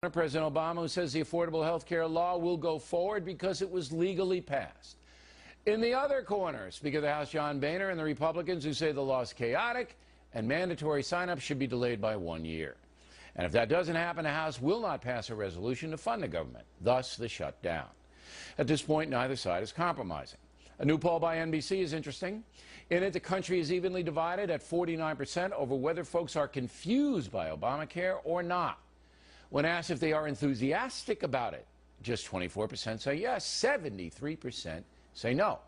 President Obama, who says the Affordable Health Care law will go forward because it was legally passed. In the other corner, Speaker of the House John Boehner and the Republicans who say the law is chaotic and mandatory sign-up should be delayed by 1 year. And if that doesn't happen, the House will not pass a resolution to fund the government, thus the shutdown. At this point, neither side is compromising. A new poll by NBC is interesting. In it, the country is evenly divided at 49% over whether folks are confused by Obamacare or not. When asked if they are enthusiastic about it, just 24% say yes, 73% say no.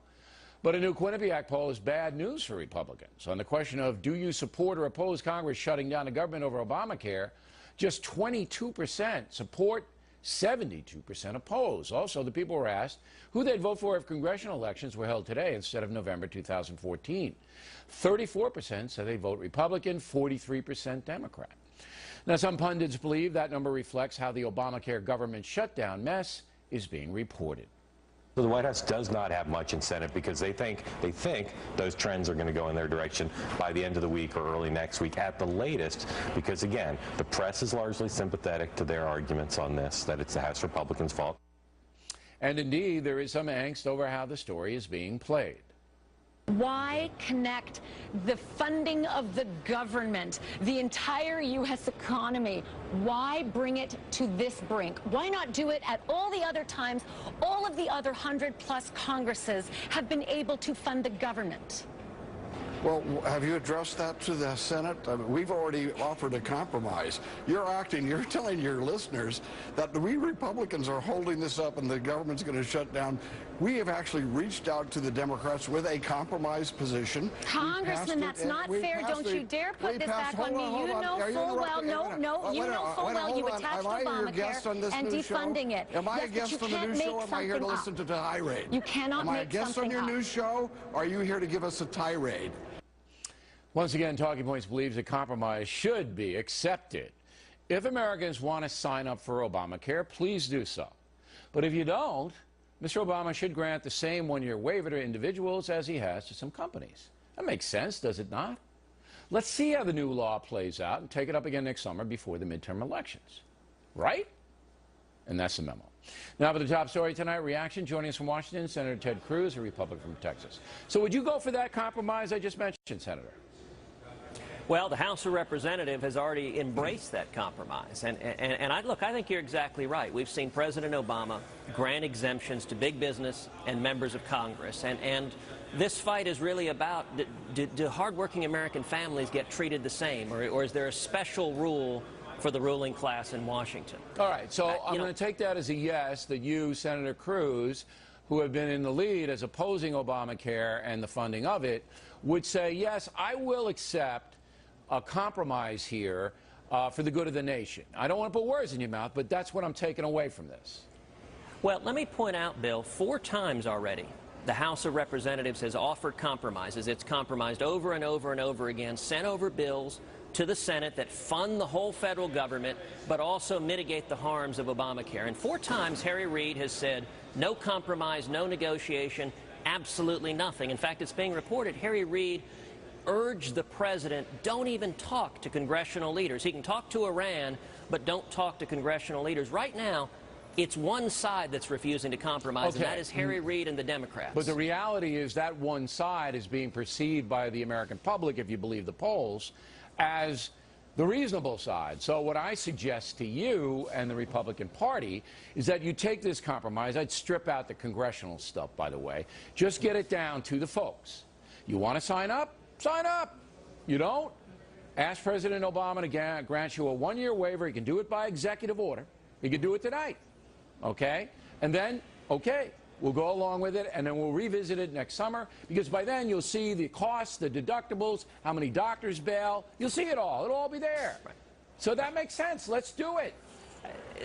But a new Quinnipiac poll is bad news for Republicans. On the question of do you support or oppose Congress shutting down the government over Obamacare, just 22% support, 72% oppose. Also, the people were asked who they'd vote for if congressional elections were held today instead of November 2014. 34% said they'd vote Republican, 43% Democrat. Now, some pundits believe that number reflects how the Obamacare government shutdown mess is being reported. So the White House does not have much incentive because they think those trends are going to go in their direction by the end of the week or early next week at the latest, because again, the press is largely sympathetic to their arguments on this, that it's the House Republicans' fault. And indeed, there is some angst over how the story is being played. Why connect the funding of the government, the entire U.S. economy? Why bring it to this brink? Why not do it at all the other times all of the other 100+ Congresses have been able to fund the government? Well, have you addressed that to the Senate? I mean, we've already offered a compromise. You're telling your listeners that we Republicans are holding this up and the government's going to shut down. We have actually reached out to the Democrats with a compromise position. Congressman, that's not fair. Don't you dare put this back on me. You know full well, you know full well you attached Obamacare and defunding it. Am I a guest on the news show or am I here to listen to the tirade? You cannot make something up. Am I a guest on your news show or are you here to give us a tirade? Once again, Talking Points believes a compromise should be accepted. If Americans want to sign up for Obamacare, please do so. But if you don't, Mr. Obama should grant the same one-year waiver to individuals as he has to some companies. That makes sense, does it not? Let's see how the new law plays out and take it up again next summer before the midterm elections. Right? And that's the memo. Now for the top story tonight, reaction. Joining us from Washington, Senator Ted Cruz, a Republican from Texas. So would you go for that compromise I just mentioned, Senator? Well, the House of Representatives has already embraced that compromise. And I think you're exactly right. We've seen President Obama grant exemptions to big business and members of Congress. And this fight is really about, do hardworking American families get treated the same? Or is there a special rule for the ruling class in Washington? All right. So I'm going to take that as a yes, that you, Senator Cruz, who have been in the lead as opposing Obamacare and the funding of it, would say, yes, I will accept a compromise here for the good of the nation. I don't want to put words in your mouth, but that's what I'm taking away from this. Well, let me point out, Bill, 4 times already the House of Representatives has offered compromises. It's compromised over and over and over again, sent over bills to the Senate that fund the whole federal government, but also mitigate the harms of Obamacare. And 4 times Harry Reid has said no compromise, no negotiation, absolutely nothing. In fact, it's being reported Harry Reid urged the president, don't even talk to congressional leaders. He can talk to Iran, but don't talk to congressional leaders. Right now, it's one side that's refusing to compromise, and that is Harry Reid and the Democrats. But the reality is that one side is being perceived by the American public, if you believe the polls, as the reasonable side. So what I suggest to you and the Republican Party is that you take this compromise. I'd strip out the congressional stuff, by the way. Just get it down to the folks. You want to sign up? Sign up. You don't? Ask President Obama to grant you a 1-year waiver. He can do it by executive order. He can do it tonight. Okay? And then, okay, we'll go along with it, and then we'll revisit it next summer, because by then you'll see the costs, the deductibles, how many doctors bail. You'll see it all. It'll all be there. Right. So that makes sense. Let's do it.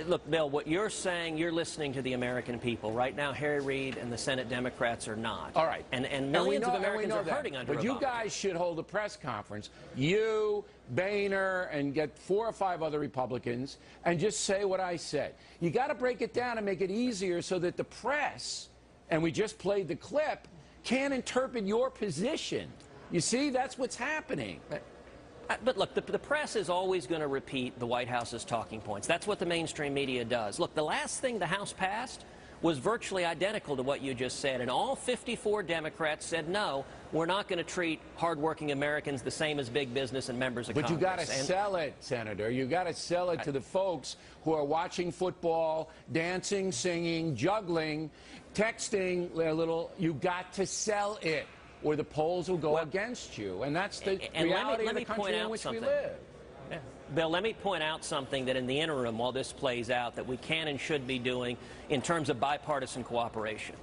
Look, Bill, what you're saying, you're listening to the American people. Right now, Harry Reid and the Senate Democrats are not. All right. And millions of Americans are hurting under Obama. But you guys should hold a press conference, you, Boehner, and get 4 or 5 other Republicans, and just say what I said. You got to break it down and make it easier so that the press, and we just played the clip, can interpret your position. You see, that's what's happening. But look, the press is always going to repeat the White House's talking points. That's what the mainstream media does. Look, the last thing the House passed was virtually identical to what you just said, and all 54 Democrats said, no, we're not going to treat hardworking Americans the same as big business and members of Congress. But you got to sell it, Senator. You got to sell it to the folks who are watching football, dancing, singing, juggling, texting a little. You got to sell it, or the polls will go against you. And that's the reality of the country in which we live. Yeah. Bill, let me point out something that in the interim, while this plays out, that we can and should be doing in terms of bipartisan cooperation.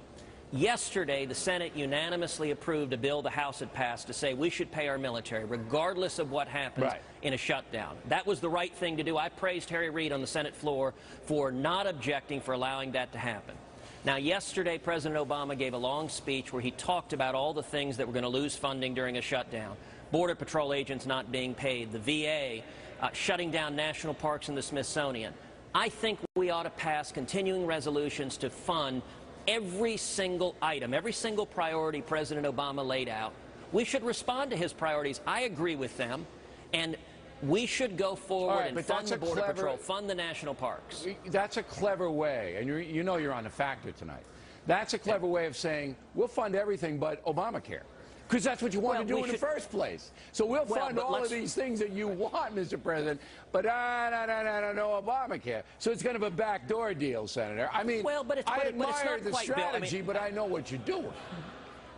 Yesterday, the Senate unanimously approved a bill the House had passed to say we should pay our military, regardless of what happens in a shutdown. That was the right thing to do. I praised Harry Reid on the Senate floor for not objecting, for allowing that to happen. Now, yesterday, President Obama gave a long speech where he talked about all the things that were going to lose funding during a shutdown. Border Patrol agents not being paid, the VA, shutting down national parks and the Smithsonian. I think we ought to pass continuing resolutions to fund every single item, every single priority President Obama laid out. We should respond to his priorities. I agree with them. And we should go forward and fund the Border Patrol, fund the national parks. That's a clever way, and you know you're on a factor tonight. That's a clever way of saying we'll fund everything but Obamacare. Because that's what you want to do in the first place. So we'll fund all of these things that you want, Mr. President, but no Obamacare. So it's kind of a backdoor deal, Senator. I mean, I admire the strategy, but I know what you're doing.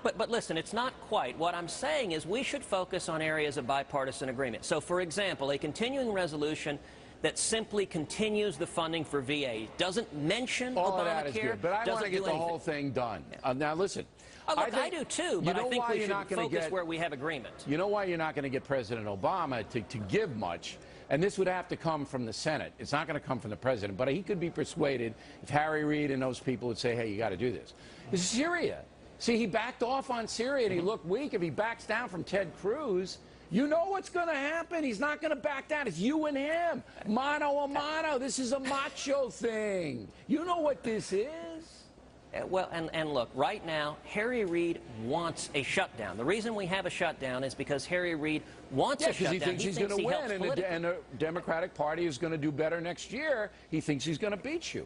But listen, it's not quite. What I'm saying is we should focus on areas of bipartisan agreement. So, for example, a continuing resolution that simply continues the funding for VA, doesn't mention all Obamacare, of that is good, but I want to get the whole thing done. Now, listen. Look, I do too, but I think we should focus where we have agreement. You know why you're not going to get President Obama to give much? And this would have to come from the Senate. It's not going to come from the president, but he could be persuaded if Harry Reid and those people would say, hey, you got to do this. It's Syria. See, he backed off on Syria and he looked weak. If he backs down from Ted Cruz, you know what's going to happen. He's not going to back down. It's you and him. Mano a mano. This is a macho thing. You know what this is. Well, and look, right now, Harry Reid wants a shutdown. The reason we have a shutdown is because Harry Reid wants a shutdown. Because he thinks he's going to win, and the Democratic Party is going to do better next year. He thinks he's going to beat you.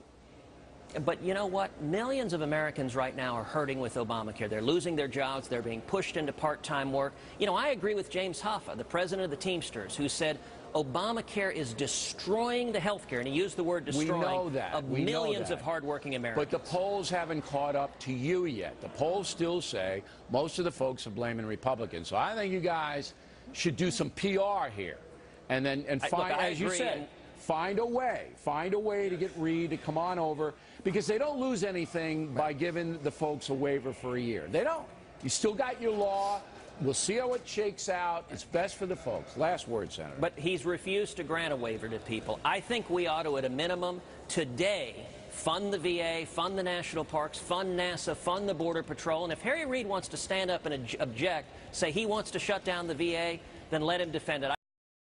But you know what? Millions of Americans right now are hurting with Obamacare. They're losing their jobs. They're being pushed into part-time work. You know, I agree with James Hoffa, the president of the Teamsters, who said Obamacare is destroying the health care, and he used the word destroying, of millions of hardworking Americans. But the polls haven't caught up to you yet. The polls still say most of the folks are blaming Republicans. So I think you guys should do some PR here, and find, as you said, find a way to get Reid to come on over, because they don't lose anything by giving the folks a waiver for a year. They don't. You still got your law. We'll see how it shakes out. It's best for the folks. Last word, Senator. But he's refused to grant a waiver to people. I think we ought to, at a minimum, today, fund the VA, fund the national parks, fund NASA, fund the Border Patrol. And if Harry Reid wants to stand up and object, say he wants to shut down the VA, then let him defend it.